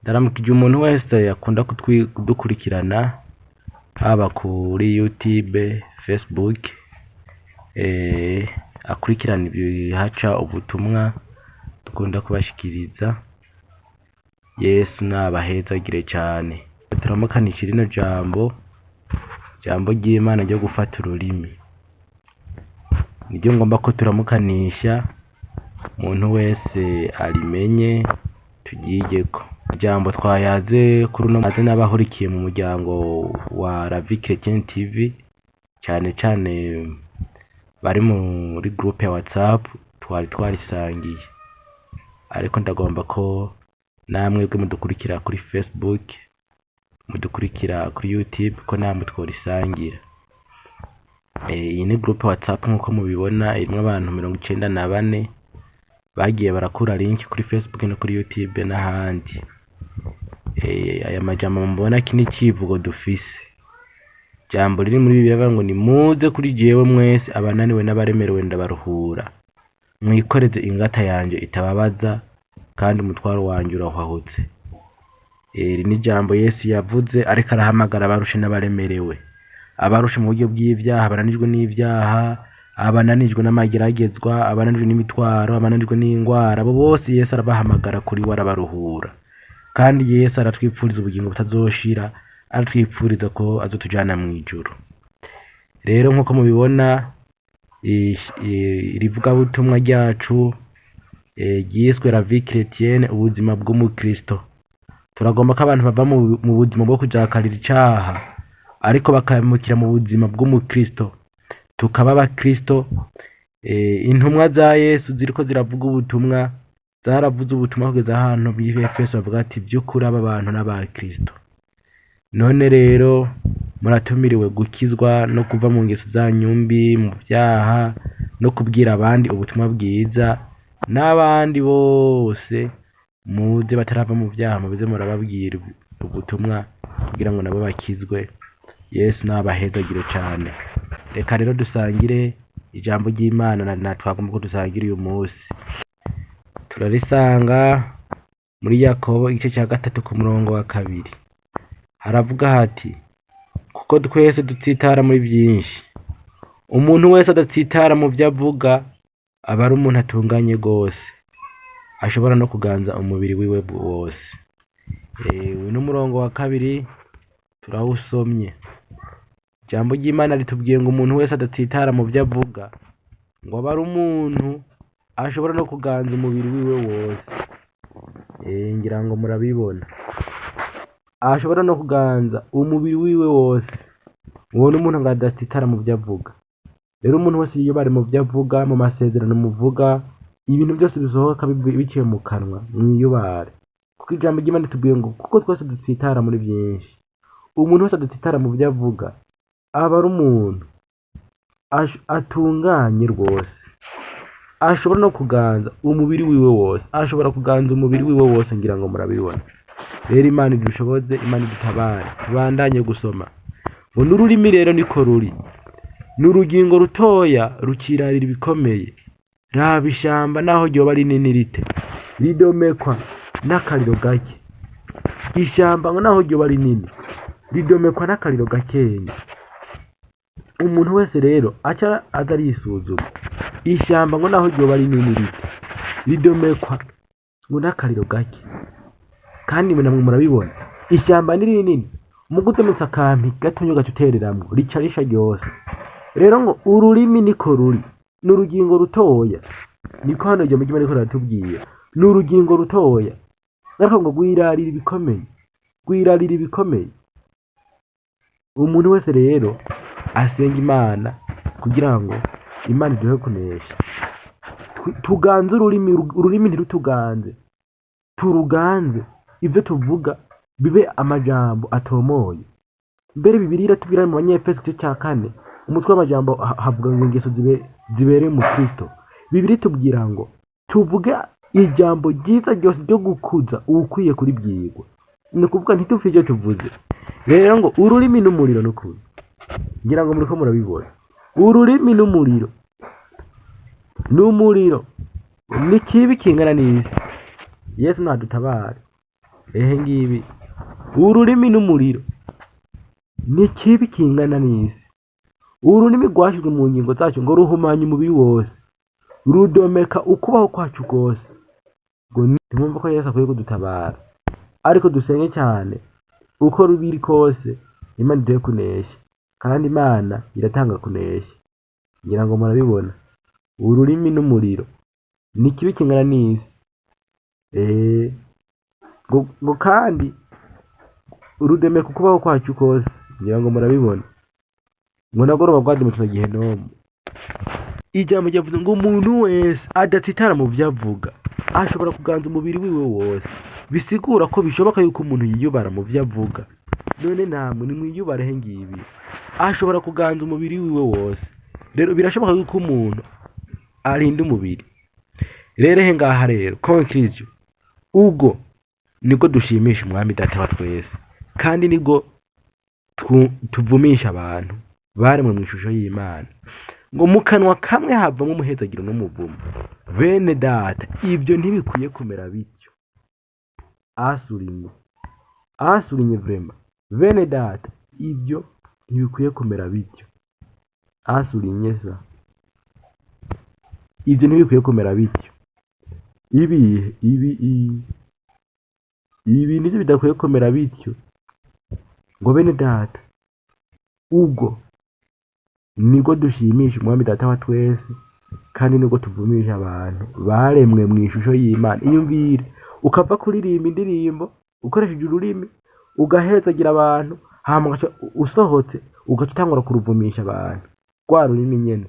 Ndaramukije umuntu wese yakunda kudukurikirana haba kuri YouTube, Facebook, akurikirana ibihaca ubutumwa dukunda kubashikiriza. Yesu nabahezagire cyane. Turamukanisha rino jambo ry'Imana ryo gufata ururimi. Niryo ngomba ko turamukanisha umuntu wese alimenye tugiyeko. Jambo twayaze kuri uno maze n'abahurikiye mu muryango wa Vie Chrétienne TV, cyane bari muri groupe ya WhatsApp twarisangiye, ariko ndagomba ko namwe bwe mudukurikira kuri Facebook, mudukurikira kuri YouTube, ko namwe tworisangira. Iyi ni groupe WhatsApp nkuko mubibona, irimo abantu 94 bagiye barakura link kuri Facebook no kuri YouTube n'ahandi. Aya majambo mbona kini kivugo dufise, jambo riri muri Bibiliya ngo ni muze kuri jewe mwese abananiwe n'abaremerewe ndabaruhura, mwikoreze ingata yanje itababaza kandi umutwaro wanje urahwahutse. Iri ni jambo Yesu yavuze, ariko arahamagara abarushe n'abaremerewe, abarushe mu buryo bw'ivyaha, abananijwe n'ivyaha, abananijwe n'amageragezwa, abananijwe n'imitwaro, abananijwe n'ingwara, abo bose Yesu arabahamagara kuri we arabaruhura. Kandi Yesu aratwipfuriza ubugingo butazoshira, aratwipfuriza ko azotujana mu ijuru. Rero nkuko mubibona, rivuga ubutumwa ryacu ryiswe la Vie Chrétienne, ubuzima bw'UMuKristo. Turagomba ko abantu bava mu buzima bwo kujakarira icaha, ariko bakamukira mu buzima bw'UMuKristo, tukaba abakristo. Intumwa za Yesu ziriko ziravuga ubutumwa, zaravuze ubutumwa kugeza ahantu b'Efeso bavuga ati by'ukuri aba bantu n'abakristo. None rero muratumiriwe gukizwa no kuva mu ngeso zanyu mbi, mu vyaha, no kubwira abandi ubutumwa bwiza, n'abandi bose muze batarava mu vyaha mubize murababwira ubutumwa kugira ngo nabo bakizwe. Yesu nabahezagire cyane. Reka rero dusangire ijambo ry'Imana na twagomba ko dusangira uyu munsi. Turarisanga muri Yakobo igice cya 3 ku murongo wa 2. Haravuga hati, kuko twese dutsitara muri byinshi. Umuntu wese adatsitara mu byo avuga aba ari umuntu atunganye rwose, ashobora no kuganza umubiri wiwe wose. Uyu murongo wa 2 turawusomye. Jambo ry'Imana ritubwiye ngo umuntu wese adatsitara mu byo avuga ngo aba ari umuntu ashobora no kuganza umubiri wiwe wose. Ngira ngo murabibona, ashobora no kuganza umubiri wiwe wose. Uwo n'umuntu ngo adatsitara mu byo avuga. Rero umuntu wese iyo bari mu byo avuga, mu masezerano muvuga, ibintu byose bisohoka biciye mu kanwa, mwiyubare. Kuko ijambo ry'Imana ritubwiye ngo kuko twese dutsitara muri byinshi. Umuntu wese adatsitara mu byo avuga aba ari umuntu atunganye rwose, ashobora no kuganza umubiri wiwe wose, ashobora kuganza umubiri wiwe wose. Ngira ngo murabibona. Rero Imana idushoboze, Imana idutabare. Tubandanye gusoma ngo n'ururimi rero niko ruri, n'urugingo rutoya rukirarira ibikomeye. Raba ishamba naho ryoba rinini rite, ridomekwa n'akariro gake. Ishamba ngo naho ryoba rinini, ridomekwa n'akariro gakenya. Umuntu wese rero aca azarisuzuma. Ishamba ngo naho ryoba rinini rite, ridomekwa ngo n'akariro gake. Kandi namwe murabibona, ishyamba ni rinini, mu gutometsa akampi gatonyo gacutereramwo rica risha ryose. Rero ngo ururimi niko ruri, n'urugingo rutoya. Niko hano ryo mugimana riko ratubwiye, n'urugingo rutoya. Ariko ngo gwirarira ibikomeye, gwirarira ibikomeye. Umuntu wese rero asenga Imana kugira ngo Imana iduhe kunesha. Tuganze ururimi ntirutuganze, turuganze. Ibyo tuvuga bibe amajambo atomoye. Mbere Bibiliya iratubwira mu Banyefeso igice cya 4 umutwe w'amajambo havuga ngo ingeso zibere mu Kristo. Bibiliya itubwira ngo tuvuge ijambo ryiza ryose ryo gukuza uwukwiye kuri bwirwa. Ni kuvuga ntitupfe ibyo tuvuze. Rero ngo ururimi n'umuriro n'ukuri. Ngira ngo muriko murabibona. Ururimi n'umuriro. N'umuriro ni kibi kingana n'isi. Yesu nadutabare. ehe ngibi ururimi n'umuriro ni kibi kingana n'isi. Ururimi rwashizwe mu ngingo zacu ngo ruhumanye umubiri wose, rudomeka ukubaho kwacu rwose. Ngo ntimwumva ko Yesu akwiye kudutabara, ariko dusenge cyane uko rubiri kose Imana iduhe kunesha, kandi Imana iratanga kunesha. Ngira ngo murabibona, ururimi n'umuriro ni kibi kingana n'isi. Ngo kandi urudomeka ukubaho kwacu kose. Ngira ngo murabibona, ngo nagoroba bwadumutse Gehinomu. Ijambo ryavuze ngo umuntu wese adatsitara mu byo avuga ashobora kuganza umubiri wiwe wose. Bisigura ko bishoboka yuko umuntu yiyubara mu byo avuga. None namwe nimwiyubare he ngibi, ashobora kuganza umubiri wiwe wose. Rero birashoboka yuko umuntu arinda umubiri. Rero he ngaha rero Kristo ubwo niko dushimisha umwami data wa twese, kandi niko tuvumisha abantu baremwe mu ishusho y'Imana. Ngo mu kanwa kamwe havamo umuhezagiro n'umuvumo. Bene data, ibyo ntibikwiye kumera bityo. Asurinye vrema. Bene data, ibyo ntibikwiye kumera bityo. Asurinye sa. Ibyo ntibikwiye kumera bityo. Ibi nivyo bidakwiye kumera bityo. Ngo bene data, ubwo niko dushimisha umwami data wa twese, kandi niko tuvumisha abantu baremwe mu ishusho y'Imana. Iyumvire ukava kuririmba indirimbo ukoresheje ururimi, ugahezagira abantu, hama usohotse ugatangura kuruvumisha abantu rwa rurimi nyene.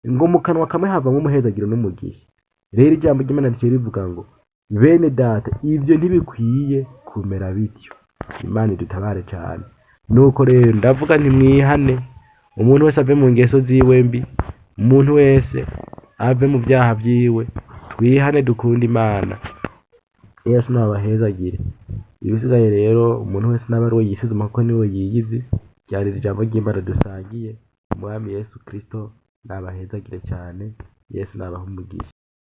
Ngo mu kanwa kamwe havamo umuhezagiro n'umugisha. Rero ijambo ry'Imana rivuga ngo bene data, ibyo ntibikwiye kumera bityo. Imana idutabare cyane. Nuko rero ndavuga nti mwihane, umuntu wese ave mu ngeso ziwe mbi, umuntu wese ave mu byaha byiwe, twihane dukunda Imana. Yesu nabahezagire. Ibisigaye rero umuntu wese naba ari we yisuzuma ko niwe yiyizi. Ryari ijambo ry'Imana dusangiye. Umwami Yesu Kristo nabahezagire cyane. Yesu nabaha umugisha.